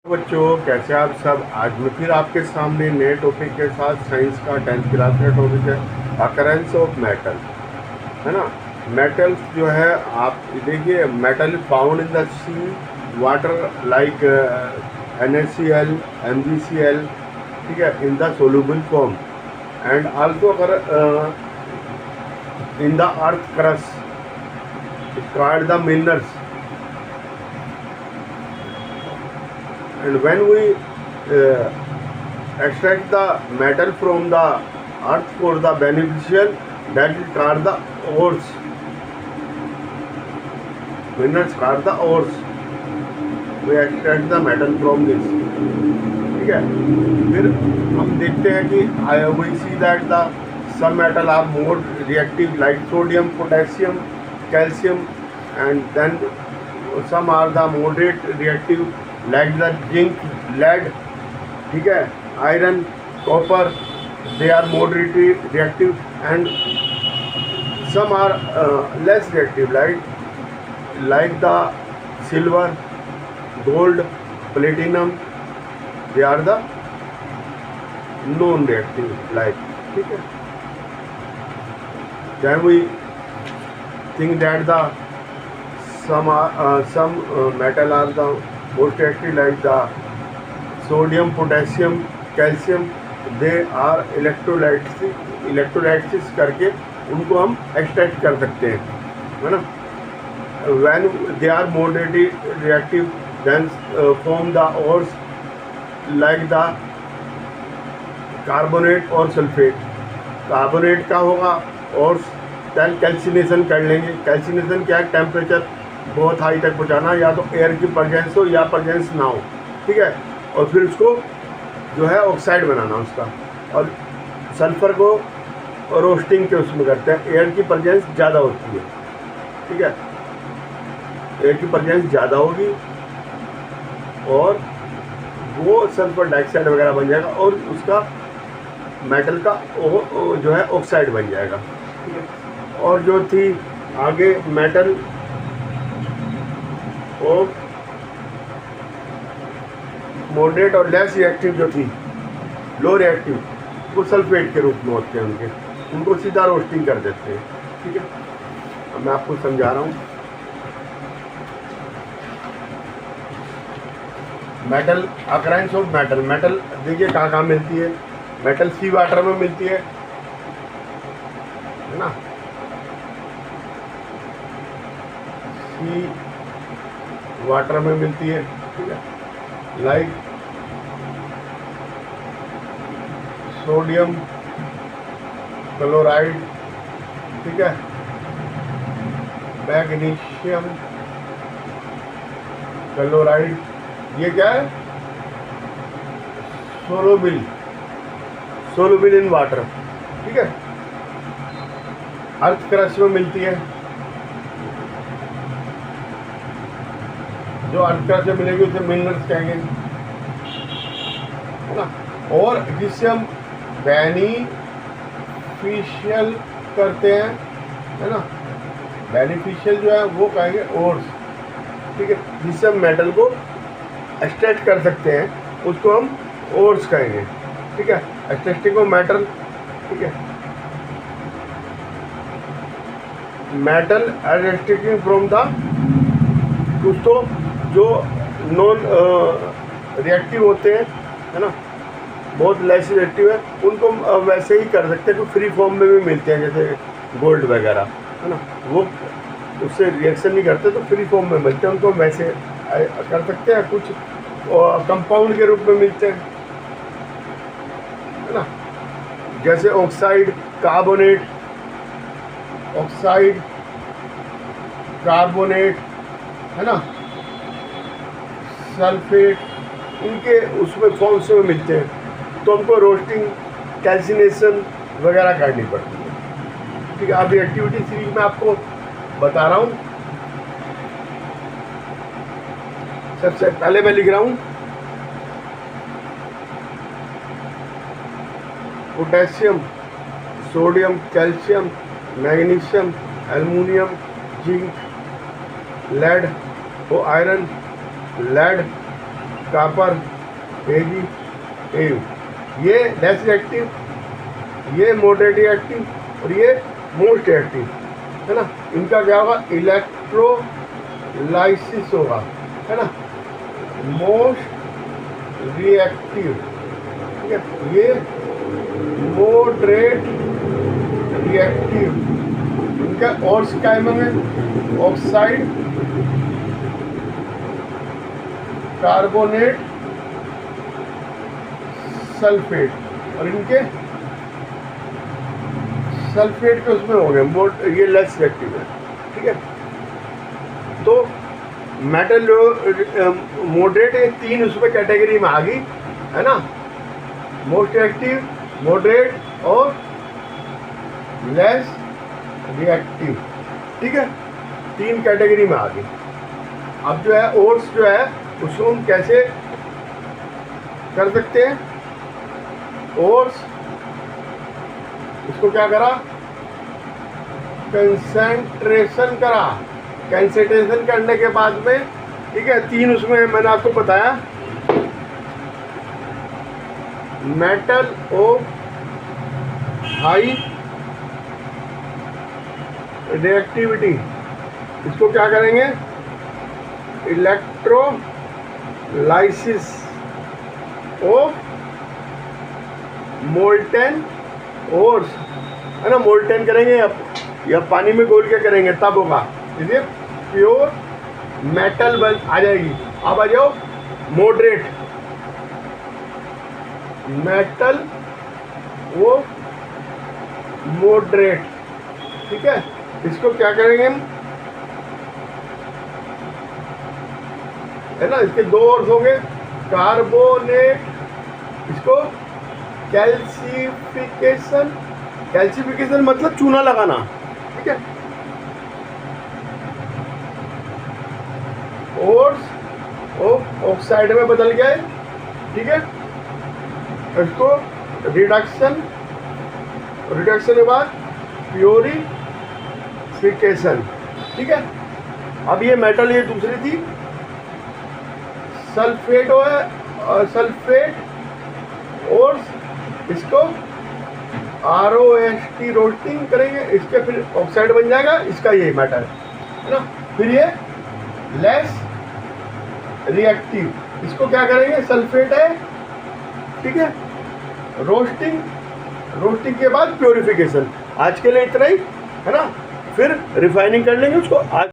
बच्चों, कैसे आप सब। आज मैं फिर आपके सामने नए टॉपिक के साथ साइंस का 10th क्लास का टॉपिक है अकरेंस ऑफ मेटल, है ना। मेटल्स जो है, आप देखिए, metal found in the sea water like NaCl, MgCl, ठीक है, in the soluble form and also occur in the earth crust called the minerals and when we extract the metal from the earth for the beneficial, that is called the ores. Minerals called the ores. We extract the metal from this. ठीक है। फिर हम देखते हैं कि we see that the some metal are more reactive like sodium, potassium, calcium, and then some are the moderate reactive like the zinc, lead, ठीक है, iron, copper, they are moderately reactive, and some are less reactive like the silver, gold, platinum, they are the non reactive like, ठीक है। Then we think that the some metal are the most reactive like the sodium, potassium, calcium, they are electrolysis करके उनको हम extract कर सकते हैं, है ना। when they are moderately reactive, then form the ores like the carbonate और sulphate. Carbonate का होगा और कैल्सिनेशन कर लेंगे। कैल्सिनेशन क्या है, टेम्परेचर बहुत हाई तक पहुँचाना, या तो एयर की प्रेजेंस हो या प्रेजेंस ना हो, ठीक है, और फिर उसको जो है ऑक्साइड बनाना उसका। और सल्फ़र को रोस्टिंग के उसमें करते हैं, एयर की प्रेजेंस ज़्यादा होती है, ठीक है, एयर की प्रेजेंस ज़्यादा होगी और वो सल्फर डाइऑक्साइड वगैरह बन जाएगा और उसका मेटल का जो है ऑक्साइड बन जाएगा, ठीक है। और जो थी आगे मेटल और मॉडरेट और लेस रिएक्टिव जो थी, लो रिएक्टिव, वो सल्फेट के रूप में होते हैं, उनको सीधा रोस्टिंग कर देते हैं, ठीक है। अब मैं आपको समझा रहा हूँ। Metal, occurrence of metal. Metal देखिए कहाँ कहाँ मिलती है। मेटल सी वाटर में मिलती है ना, सी वाटर में मिलती है, ठीक है, लाइक सोडियम क्लोराइड, ठीक है, मैग्नीशियम क्लोराइड, ये क्या है, सोलुबल इन वाटर, ठीक है। अर्थ क्रस्ट में मिलती है, जो अर्थ क्रस्ट में मिलेगी उसे मिनरल्स कहेंगे, है ना। और जिससे हम बेनिफिशियल करते हैं, है ना, बेनिफिशियल जो है वो कहेंगे ओर्स, ठीक है। जिससे हम मेटल को एक्सट्रैक्ट कर सकते हैं उसको हम ओर्स कहेंगे, ठीक है। एक्सट्रैक्टिंग ऑफ मेटल, ठीक है, मेटल एक्सट्रैक्टिंग फ्रॉम द, कुछ तो जो नॉन रिएक्टिव होते हैं, है ना, बहुत लेस रिएक्टिव है, उनको वैसे ही कर सकते हैं, तो फ्री फॉर्म में भी मिलते हैं जैसे गोल्ड वगैरह, है ना, वो उससे रिएक्शन नहीं करते तो फ्री फॉर्म में मिलते हैं, उनको वैसे कर सकते हैं। कुछ कंपाउंड के रूप में मिलते हैं, है ना, जैसे ऑक्साइड, कार्बोनेट, ऑक्साइड, कार्बोनेट, है ना, सल्फेट, इनके उसमें फॉर्म्स में मिलते हैं, तो हमको रोस्टिंग, कैल्सिनेशन वगैरह करनी पड़ती है, ठीक है। अभी एक्टिविटी सीरीज में आपको बता रहा हूँ। सबसे पहले मैं लिख रहा हूँ potassium, sodium, calcium, magnesium, aluminium, zinc, lead, वो iron, lead, copper Ag Au, ये लेस रिएक्टिव, ये मॉडरेट रिएक्टिव और ये मोस्ट रिएक्टिव है ना। इनका क्या होगा, इलेक्ट्रोलाइसिस होगा है ना, मोस्ट रिएक्टिव, ठीक है। ये मॉडरेट रिएक्टिव, इनका और क्या है, ऑक्साइड, कार्बोनेट, सल्फेट, और इनके सल्फेट के उसमें हो गए ये लेस रिएक्टिव है, ठीक है। तो मेटल मॉडरेट, ये तीन उसमें कैटेगरी में आ गई है ना, मोस्ट रिएक्टिव, मॉडरेट और लेस रिएक्टिव, ठीक है। तीन कैटेगरी में आ गई। अब जो है ओर्स जो है उसको हम कैसे कर सकते हैं, ओर्स इसको क्या करा, कंसंट्रेशन करा, कंसंट्रेशन करने के बाद में, ठीक है, तीन उसमें मैंने आपको बताया, मेटल ऑफ हाई रिएक्टिविटी, इसको क्या करेंगे, इलेक्ट्रोलाइसिस ऑफ मोल्टेन ओर्स है ना, मोल्टेन करेंगे या पानी में घोल के करेंगे तब होगा, इसलिए प्योर मेटल बन आ जाएगी। अब आ जाओ मॉडरेट मेटल, वो मॉडरेट, ठीक है। इसको क्या करेंगे हम, है ना, इसके दो ओर्स होंगे, कार्बोनेट, इसको कैल्सिफिकेशन, कैल्सिफिकेशन मतलब चूना लगाना, ठीक है। ओर्स ऑक्साइड में बदल गए, ठीक है। इसको रिडक्शन, रिडक्शन के बाद प्योरिफिकेशन, ठीक है। अब ये मेटल, ये दूसरी थी सल्फेट है, सल्फेट और इसको ROST रोस्टिंग करेंगे, इसके फिर ऑक्साइड बन जाएगा, इसका ये मेटल है ना। फिर ये लेस रिएक्टिव, इसको क्या करेंगे, सल्फेट है, ठीक है, रोस्टिंग, रोस्टिंग के बाद प्योरिफिकेशन। आज के लिए इतना ही है ना, फिर रिफाइनिंग कर लेंगे उसको। आज